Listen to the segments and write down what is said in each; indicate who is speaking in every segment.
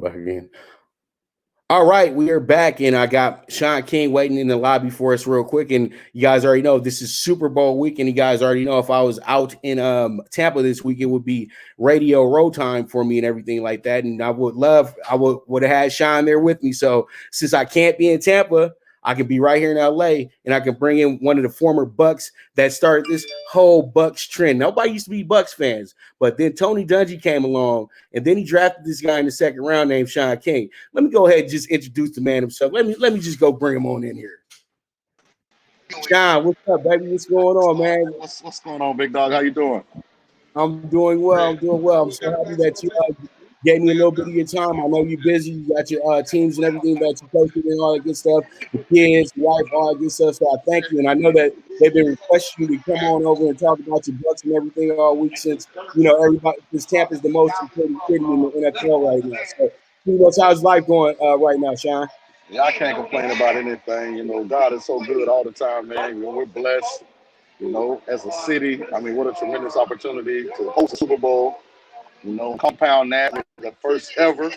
Speaker 1: back again. All right, we are back, and I got Shaun King waiting in the lobby for us real quick. And you guys already know this is Super Bowl week, and you guys already know if I was out in Tampa this week, it would be radio road time for me and everything like that. And I would have had Shaun there with me. So since I can't be in Tampa, I can be right here in LA, and I can bring in one of the former Bucs that started this whole Bucs trend. Nobody used to be Bucs fans, but then Tony Dungy came along, and then he drafted this guy in the second round named Shaun King. Let me go ahead and just introduce the man himself. Let me just go bring him on in here. Shaun, what's up, baby? What's going on, man?
Speaker 2: What's going on, big dog? How you doing?
Speaker 1: I'm doing well. I'm so happy that you gave me a little bit of your time. I know you're busy. You got your teams and everything that you're posting and all that good stuff. The kids, the wife, all that good stuff. So I thank you. And I know that they've been requesting you to come on over and talk about your Bucs and everything all week since, everybody, because Tampa's the most important city in the NFL right now. So, how's life going right now, Shaun?
Speaker 2: Yeah, I can't complain about anything. God is so good all the time, man. We're blessed, as a city. I mean, what a tremendous opportunity to host a Super Bowl. Compound that with the first ever.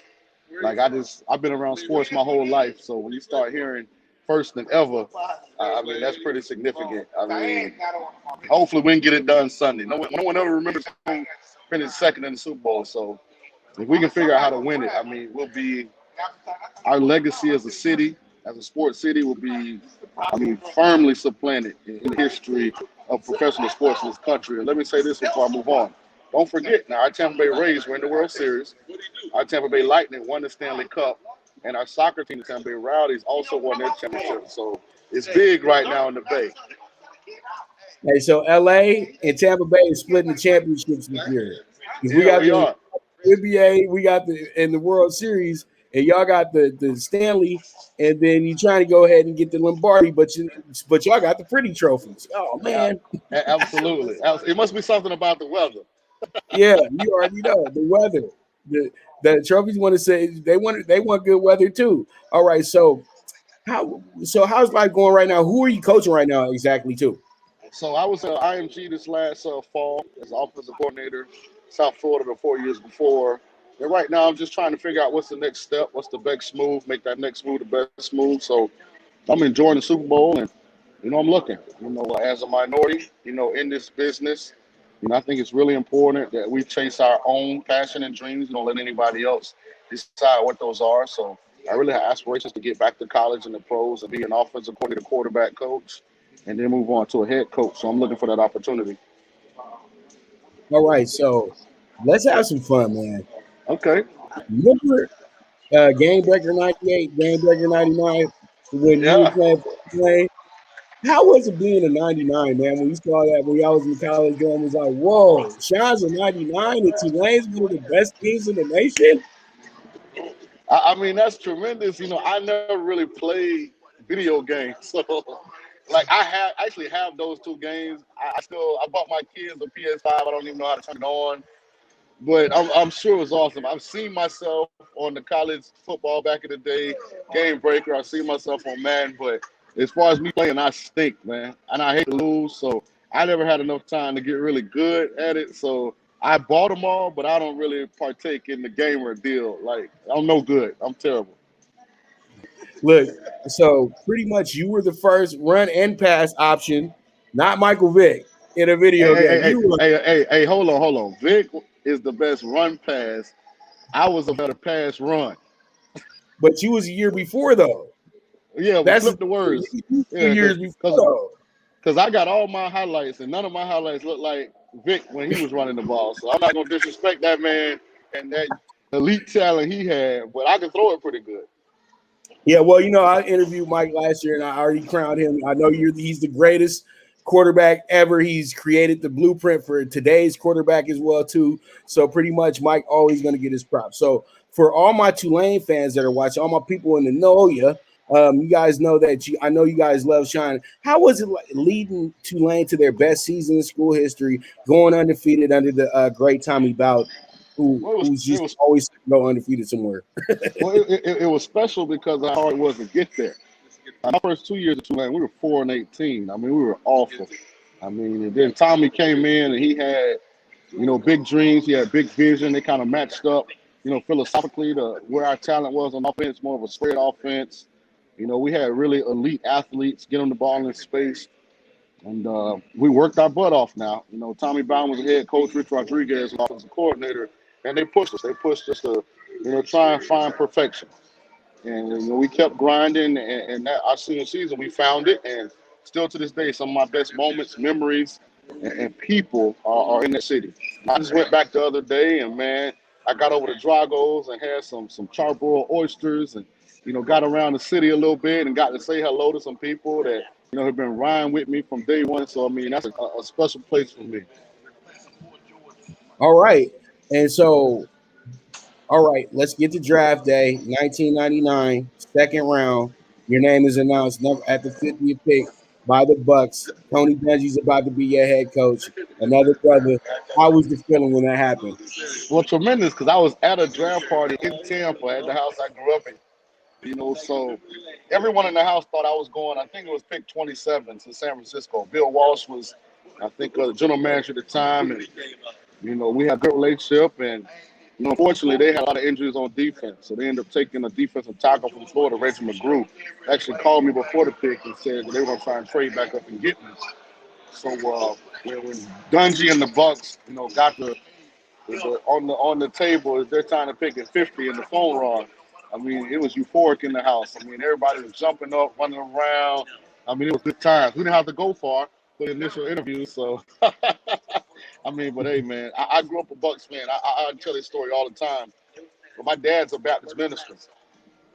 Speaker 2: Like I've been around sports my whole life, so when you start hearing first and ever, I mean that's pretty significant. I mean, hopefully we can get it done Sunday. No one ever remembers finished second in the Super Bowl, so if we can figure out how to win it, I mean, our legacy as a city, as a sports city, will be, firmly supplanted in the history of professional sports in this country. And let me say this before I move on. Don't forget, now our Tampa Bay Rays were in the World Series. Our Tampa Bay Lightning won the Stanley Cup. And our soccer team, the Tampa Bay Rowdies, also won their championship. So it's big right now in the Bay.
Speaker 1: Hey, so LA and Tampa Bay is splitting the championships this year. We got the NBA, we got in the World Series, and y'all got the Stanley, and then you trying to go ahead and get the Lombardi, but y'all got the pretty trophies. Oh man,
Speaker 2: absolutely. It must be something about the weather.
Speaker 1: Yeah, you already know the weather. The trophies want to say they want good weather too. All right, so how's life going right now? Who are you coaching right now exactly too?
Speaker 2: So I was at IMG this last fall as offensive coordinator, South Florida the 4 years before. And right now I'm just trying to figure out what's the next step, what's the best move, make that next move the best move. So I'm enjoying the Super Bowl, and I'm looking. As a minority, in this business. I think it's really important that we chase our own passion and dreams. Don't let anybody else decide what those are. So I really have aspirations to get back to college and the pros and be an offensive coordinator, quarterback coach, and then move on to a head coach. So I'm looking for that opportunity.
Speaker 1: All right, so let's have some fun, man.
Speaker 2: Okay.
Speaker 1: Remember Gamebreaker 98, Gamebreaker 99, when you were playing Tulane? How was it being a 99, man? When you saw that when I was in college, it was like, whoa, Shaun's a 99 and Tulane's one of the best teams in the nation.
Speaker 2: I mean, that's tremendous. I never really played video games, so I actually have those two games. I bought my kids a PS5. I don't even know how to turn it on, but I'm sure it was awesome. I've seen myself on the college football back in the day, Gamebreaker. I've seen myself on Madden, but as far as me playing, I stink, man, and I hate to lose. So I never had enough time to get really good at it. So I bought them all, but I don't really partake in the gamer deal. Like, I'm no good. I'm terrible.
Speaker 1: Look, so pretty much you were the first run and pass option, not Michael Vick, in a video game.
Speaker 2: Hey, hold on. Vick is the best run pass. I was a better pass run.
Speaker 1: But you was a year before, though.
Speaker 2: Yeah, we flipped the words.
Speaker 1: 2 years before.
Speaker 2: Because I got all my highlights, and none of my highlights look like Vic when he was running the ball. So I'm not going to disrespect that man and that elite talent he had, but I can throw it pretty good.
Speaker 1: Yeah, well, I interviewed Mike last year, and I already crowned him. I know he's the greatest quarterback ever. He's created the blueprint for today's quarterback as well, too. So pretty much Mike always going to get his props. So for all my Tulane fans that are watching, all my people in the know you guys know that I know you guys love Shaun. How was it leading Tulane to their best season in school history, going undefeated under the great Tommy Bowden, who's just always go undefeated somewhere?
Speaker 2: Well, it was special because of how hard it was to get there. My first 2 years at Tulane, we were 4-18. I mean, we were awful. I mean, and then Tommy came in and he had, big dreams. He had big vision. They kind of matched up. philosophically to where our talent was on offense, more of a spread offense. We had really elite athletes get on the ball in space. And we worked our butt off now. Tommy Bowden was the head coach, Rich Rodriguez was offensive coordinator, and they pushed us. They pushed us to, try and find perfection. And we kept grinding, and that our senior season, we found it. And still to this day, some of my best moments, memories, and people are in that city. I just went back the other day, and man, I got over the Dragos and had some charbroiled oysters, and got around the city a little bit and got to say hello to some people that have been riding with me from day one. So I mean, that's a special place for me.
Speaker 1: All right, and so. All right, let's get to draft day, 1999, second round. Your name is announced at the 50th pick by the Bucs. Tony Dungy's about to be your head coach. Another brother. How was the feeling when that happened?
Speaker 2: Well, tremendous, because I was at a draft party in Tampa at the house I grew up in. So everyone in the house thought I was going. I think it was pick 27 to San Francisco. Bill Walsh was, I think, the general manager at the time, and we had a good relationship. And unfortunately, they had a lot of injuries on defense, so they ended up taking a defensive tackle from Florida, Reggie McGrew. Actually called me before the pick and said that they were going to try and trade back up and get me. So when Dungy and the Bucs, got on the table as they're trying to pick at 50 and the phone rang. I mean, it was euphoric in the house. I mean, everybody was jumping up, running around. I mean, it was good times. We didn't have to go far for the initial interview, so I mean, but hey, man, I grew up a Bucs fan. I tell this story all the time. But my dad's a Baptist minister,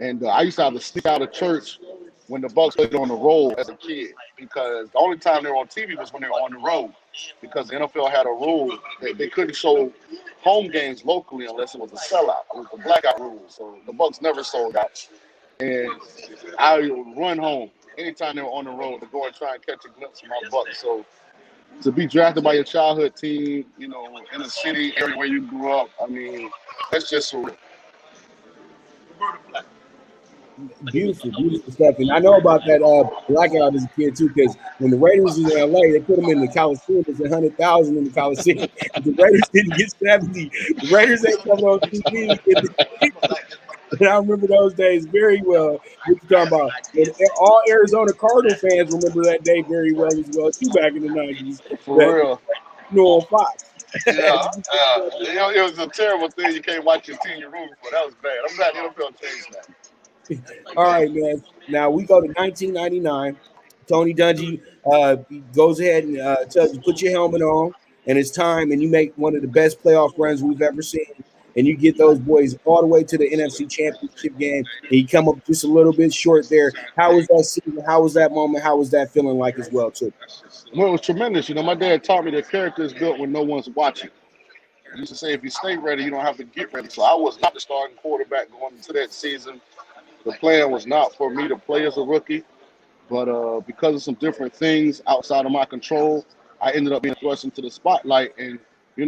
Speaker 2: and I used to have to sneak out of church when the Bucs played on the road as a kid, because the only time they were on TV was when they were on the road, because the NFL had a rule that they couldn't show home games locally unless it was a sellout. It was the blackout rule, so the Bucs never sold out. And I would run home anytime they were on the road to go and try and catch a glimpse of my Bucs. So to be drafted by your childhood team, in a city area where you grew up, I mean, that's just surreal.
Speaker 1: Beautiful, beautiful stuff. And I know about that blackout as a kid too, because when the Raiders was in LA, they put them in the Coliseum. It's 100,000 in the Coliseum. If the Raiders didn't get 70, the Raiders ain't coming on TV. And I remember those days very well. What you talking about? And all Arizona Cardinal fans remember that day very well as well too, back in the 90s.
Speaker 2: For real.
Speaker 1: On Fox.
Speaker 2: Yeah, it was a terrible thing. You can't watch your team you're rooting for. That was bad. I'm glad the NFL changed that.
Speaker 1: All right, man. Now we go to 1999. Tony Dungy goes ahead and tells you, put your helmet on, and it's time, and you make one of the best playoff runs we've ever seen. And you get those boys all the way to the NFC Championship game, and you come up just a little bit short there. How was that season? How was that moment? How was that feeling like as well, too?
Speaker 2: Well, it was tremendous. My dad taught me that character is built when no one's watching. He used to say, if you stay ready, you don't have to get ready. So I was not the starting quarterback going into that season. The plan was not for me to play as a rookie, but because of some different things outside of my control, I ended up being thrust into the spotlight, and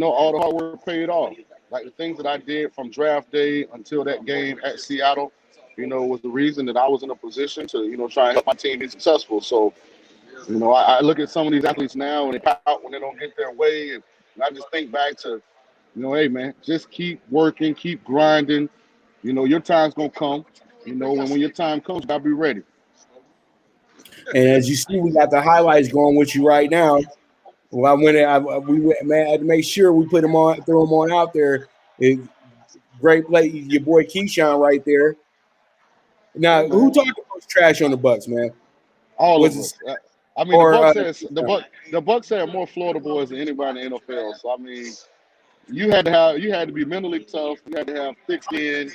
Speaker 2: all the hard work paid off. Like the things that I did from draft day until that game at Seattle, was the reason that I was in a position to try and help my team be successful. So I look at some of these athletes now and they pout when they don't get their way, and I just think back to hey man, just keep working, keep grinding. Your time's gonna come. And when your time comes, you gotta be ready.
Speaker 1: And as you see, we got the highlights going with you right now. Well, I went. I had to make sure we put them on, throw them on out there. Great play, your boy Keyshawn right there. Now, who talking about trash on the Bucs, man?
Speaker 2: All of us. I mean, the Bucs had more Florida boys than anybody in the NFL. So I mean, you had to be mentally tough. You had to have thick skin.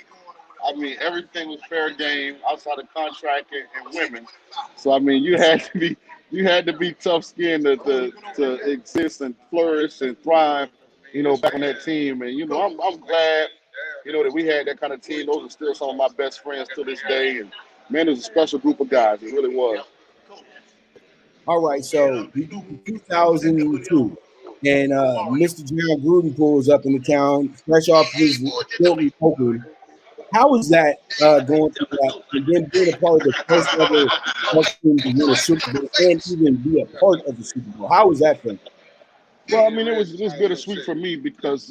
Speaker 2: I mean, everything was fair game outside of contract and women. So I mean, you had to be tough skinned to exist and flourish and thrive. Back on that team, and I'm glad that we had that kind of team. Those are still some of my best friends to this day, and man, it was a special group of guys. It really was.
Speaker 1: All right, so 2002, and Mr. John Gruden pulls up in the town, fresh off his Hilton Oakland. How was that going through that, and then being a part of the first ever Bucs team to win a Super Bowl and even be a part of the Super Bowl? How was that feeling?
Speaker 2: Well, I mean, it was bittersweet for me because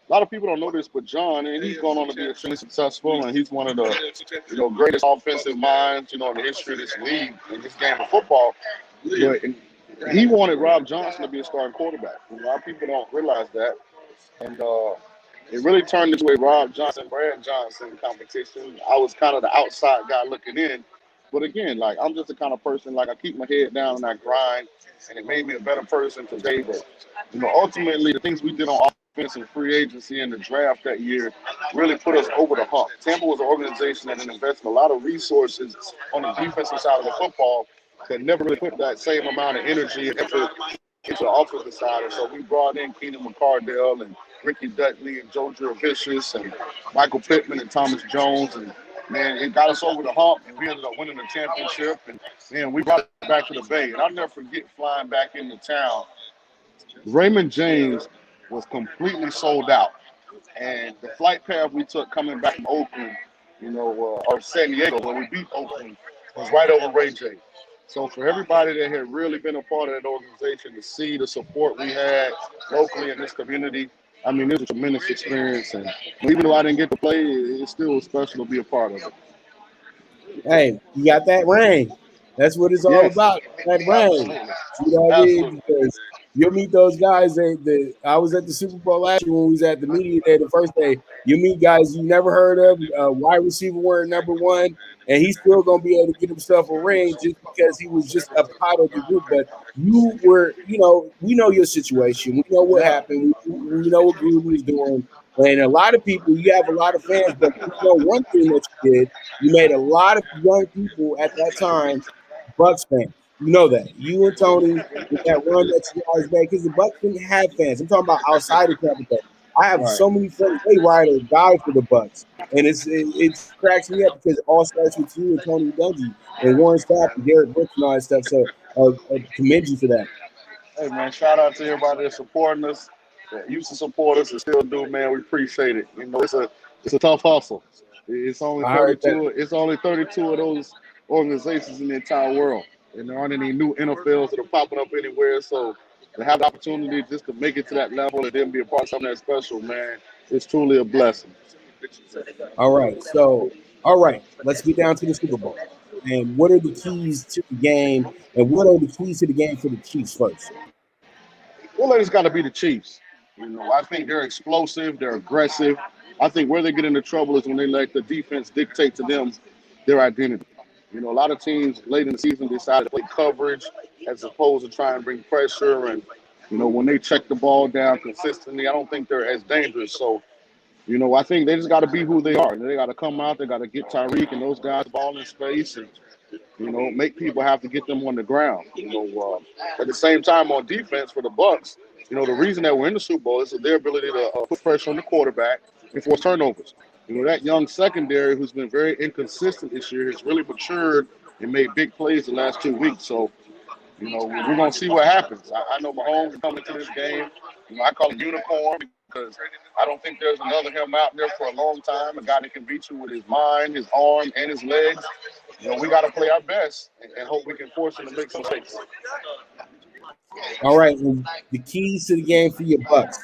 Speaker 2: a lot of people don't know this, but John, and he's gone on to be extremely successful, and he's one of the greatest offensive minds in the history of this league in this game of football. But he wanted Rob Johnson to be a starting quarterback. A lot of people don't realize that, and it really turned into a Rob Johnson, Brad Johnson competition. I was kind of the outside guy looking in. But again, like, I'm just the kind of person, like, I keep my head down and I grind, and it made me a better person today. But, ultimately, the things we did on offense and free agency and the draft that year really put us over the hump. Tampa was an organization that invested a lot of resources on the defensive side of the football that never really put that same amount of energy and effort into the offensive side. And so we brought in Keenan McCardell and Ricky Dudley and Joe Jurevicius and Michael Pittman and Thomas Jones. And, man, it got us over the hump, and we ended up winning the championship. And, man, we brought it back to the Bay. And I'll never forget flying back into town. Raymond James was completely sold out. And the flight path we took coming back from Oakland, or San Diego, when we beat Oakland, was right over Ray J. So for everybody that had really been a part of that organization, to see the support we had locally in this community, I mean, it was a tremendous experience. And even though I didn't get to play, it still was special to be a part of it.
Speaker 1: Hey, you got that ring. That's what it's all
Speaker 2: Yes,
Speaker 1: about. That ring.
Speaker 2: absolutely.
Speaker 1: You know what I mean?
Speaker 2: Absolutely.
Speaker 1: Because you'll meet those guys. I was at the Super Bowl last year when we was at the media day, the first day. You meet guys you never heard of. Wide receiver wearing #1, and he's still gonna be able to get himself a ring just because he was just a part of the group. But you were, we know your situation. We know what
Speaker 2: Yeah.
Speaker 1: happened. We know what Gruden was doing. And a lot of people, you have a lot of fans, but one thing that you did, you made a lot of young people at that time Bucs fans. You know that. You and Tony with that run that you guys made, because the Bucs didn't have fans. I'm talking about outside of Tampa Bay. I have
Speaker 2: Right.
Speaker 1: so many friends, they ride or die for the Bucs. And it cracks me up because it all starts with you and Tony Dungy and Warren Sapp and Garrett Brooks and all that stuff. So I commend you for that.
Speaker 2: Hey, man, shout out to everybody that's supporting us, that used to support us and still do, man. We appreciate it. It's a tough hustle. It's only
Speaker 1: I heard that.
Speaker 2: 32. It's only 32 of those organizations in the entire world, and there aren't any new NFLs that are popping up anywhere. So to have the opportunity just to make it to that level and then be a part of something that special, man, it's truly a blessing.
Speaker 1: All right. So, all right, let's get down to the Super Bowl. And what are the keys to the game? And what are the keys to the game for the Chiefs first?
Speaker 2: Well, it's got to be the Chiefs. I think they're explosive, they're aggressive. I think where they get into trouble is when they let the defense dictate to them their identity. A lot of teams late in the season decide to play coverage as opposed to try and bring pressure. And, when they check the ball down consistently, I don't think they're as dangerous. So, I think they just got to be who they are. They got to come out, they got to get Tyreek and those guys ball in space and, make people have to get them on the ground. At the same time on defense for the Bucs, the reason that we're in the Super Bowl is their ability to put pressure on the quarterback and force turnovers. That young secondary who's been very inconsistent this year has really matured and made big plays the last 2 weeks. So, we're going to see what happens. I know Mahomes is coming to this game. I call him unicorn because I don't think there's another him out there for a long time, a guy that can beat you with his mind, his arm, and his legs. We got to play our best and hope we can force him to make some mistakes.
Speaker 1: All right. And the keys to the game for your Bucs.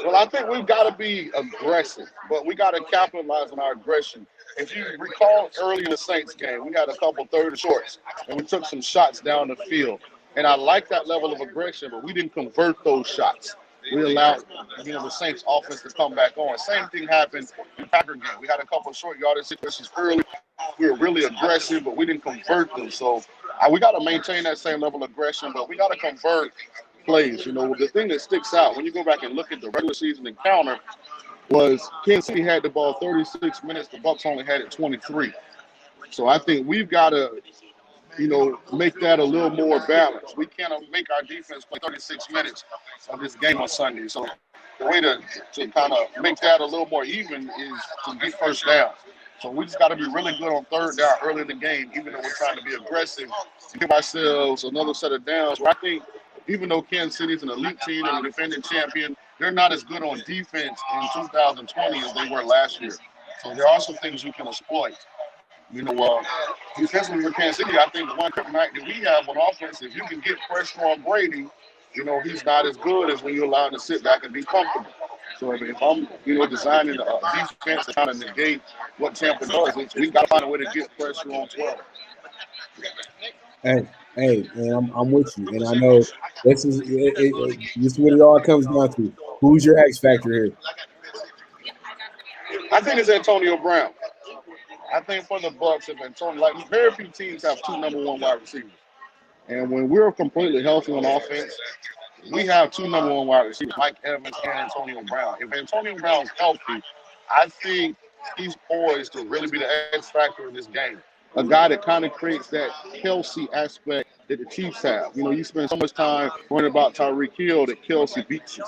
Speaker 2: Well, I think we've got to be aggressive, but we got to capitalize on our aggression. If you recall early in the Saints game, we had a couple third and shorts, and we took some shots down the field. And I like that level of aggression, but we didn't convert those shots. We allowed, the Saints offense to come back on. Same thing happened in the Packer game. We had a couple of short yardage situations early. We were really aggressive, but we didn't convert them. So we got to maintain that same level of aggression, but we got to convert plays. The thing that sticks out when you go back and look at the regular season encounter was Kansas City had the ball 36 minutes. The Bucs only had it 23. So I think we've got to, make that a little more balanced. We can't make our defense play 36 minutes of this game on Sunday. So the way to kind of make that a little more even is to get first down. So we just got to be really good on third down early in the game, even though we're trying to be aggressive, to give ourselves another set of downs. Where I think even though Kansas City is an elite team and a defending champion, they're not as good on defense in 2020 as they were last year. So there are some things we can exploit. Defensively with Kansas City, I think the one kryptonite that we have on offense, if you can get pressure on Brady, he's not as good as when you allow him to sit back and be comfortable. So if I'm, designing a defense to kind of negate what Tampa does, we got to find a way to get pressure on 12.
Speaker 1: Hey, and I'm with you, and I know this is what it all comes down to. Who's your X factor here?
Speaker 2: I think it's Antonio Brown. I think for the Bucs, if Antonio, like very few teams have two number one wide receivers, and when we're completely healthy on offense, we have two number one wide receivers, Mike Evans and Antonio Brown. If Antonio Brown's healthy, I think he's poised to really be the X factor in this game. A guy that kind of creates that Kelsey aspect that the Chiefs have. You spend so much time worrying about Tyreek Hill that Kelsey beats you.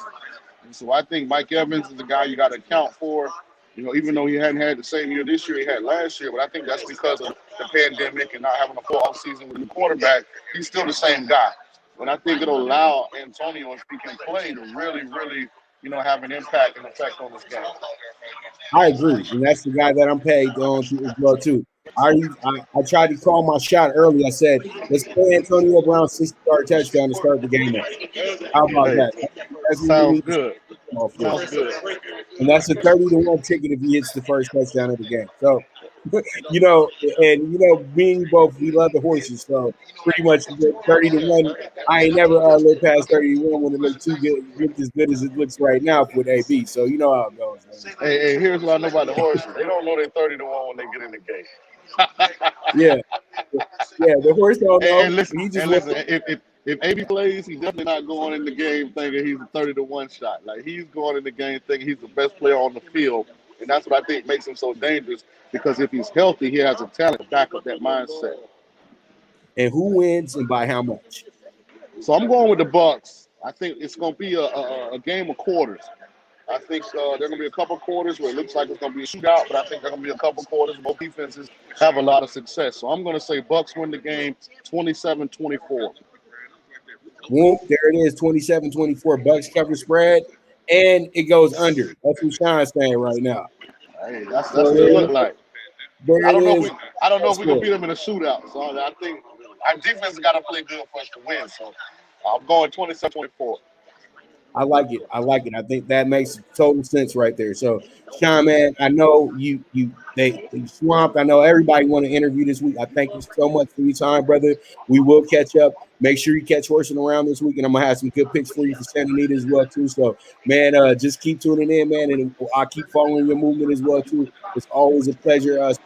Speaker 2: And so I think Mike Evans is the guy you got to account for. Even though he hadn't had the same year this year he had last year, but I think that's because of the pandemic and not having a full off season with the quarterback. He's still the same guy. And I think it'll allow Antonio, if he can play, to really, really, have an impact and effect on this game.
Speaker 1: I agree, and that's the guy that I'm paid on to as well too. I tried to call my shot early. I said, let's play Antonio Brown 60-yard touchdown to start the game off. How about that? That's
Speaker 2: Sounds good. Sounds good.
Speaker 1: And that's a 30-1 ticket if he hits the first touchdown of the game. So, me and you both, we love the horses. So pretty much 30-1. I ain't never looked past 30-1 when it looked as good as it looks right now with AB. So you know how it goes. Man.
Speaker 2: Hey, here's what I know about the horses. They don't know they're 30-1 when they get in the game.
Speaker 1: Yeah, the horse don't know.
Speaker 2: And listen, if AB plays, he's definitely not going in the game thinking he's a 30-1 shot. Like he's going in the game thinking he's the best player on the field, and that's what I think makes him so dangerous. Because if he's healthy, he has a talent to back up that mindset.
Speaker 1: And who wins and by how much?
Speaker 2: So I'm going with the Bucs. I think it's going to be a game of quarters. I think there are going to be a couple quarters where it looks like it's going to be a shootout, but I think there are going to be a couple quarters where both defenses have a lot of success. So I'm going to say Bucs win the game 27-24.
Speaker 1: Whoop, there it is, 27-24. Bucs cover spread, and it goes under. That's what Shaun's saying right now.
Speaker 2: Hey, that's what it look like. I don't know if we can beat them in a shootout. So I think our defense has got to play good for us to win. So I'm going 27-24.
Speaker 1: I like it. I think that makes total sense right there. So, Shaun, man, I know they swamped. I know everybody want to interview this week. I thank you so much for your time, brother. We will catch up. Make sure you catch Horsing Around this week, and I'm gonna have some good picks for you for Santa Anita as well too. So, man, just keep tuning in, man, and I'll keep following your movement as well too. It's always a pleasure. As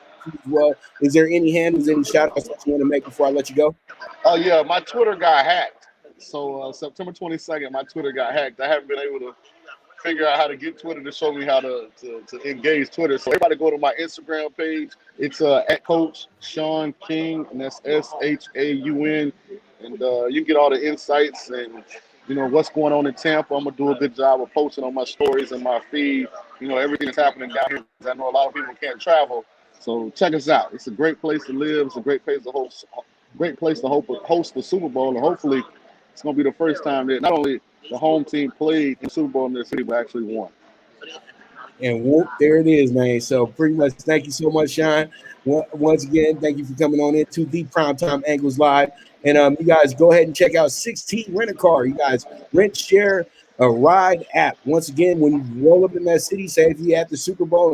Speaker 1: well, is there any handles, any shout outs that you want to make before I let you go?
Speaker 2: Oh yeah, my Twitter got hacked. So September 22nd, my Twitter got hacked. I haven't been able to figure out how to get Twitter to show me how to engage Twitter. So everybody go to my Instagram page. It's at Coach Shaun King, and that's SHAUN. And you get all the insights and what's going on in Tampa. I'm gonna do a good job of posting on my stories and my feed. Everything that's happening down here. I know a lot of people can't travel, so check us out. It's a great place to live. It's a great place to host. Great place to host the Super Bowl, and hopefully it's going to be the first time that not only the home team played in the Super Bowl in their city, but actually won.
Speaker 1: And whoop, there it is, man. So pretty much, thank you so much, Shaun. Once again, thank you for coming on into the Primetime Angles Live. And you guys go ahead and check out 6T Rent a Car. You guys rent, share a ride app. Once again, when you roll up in that city, say if you're at the Super Bowl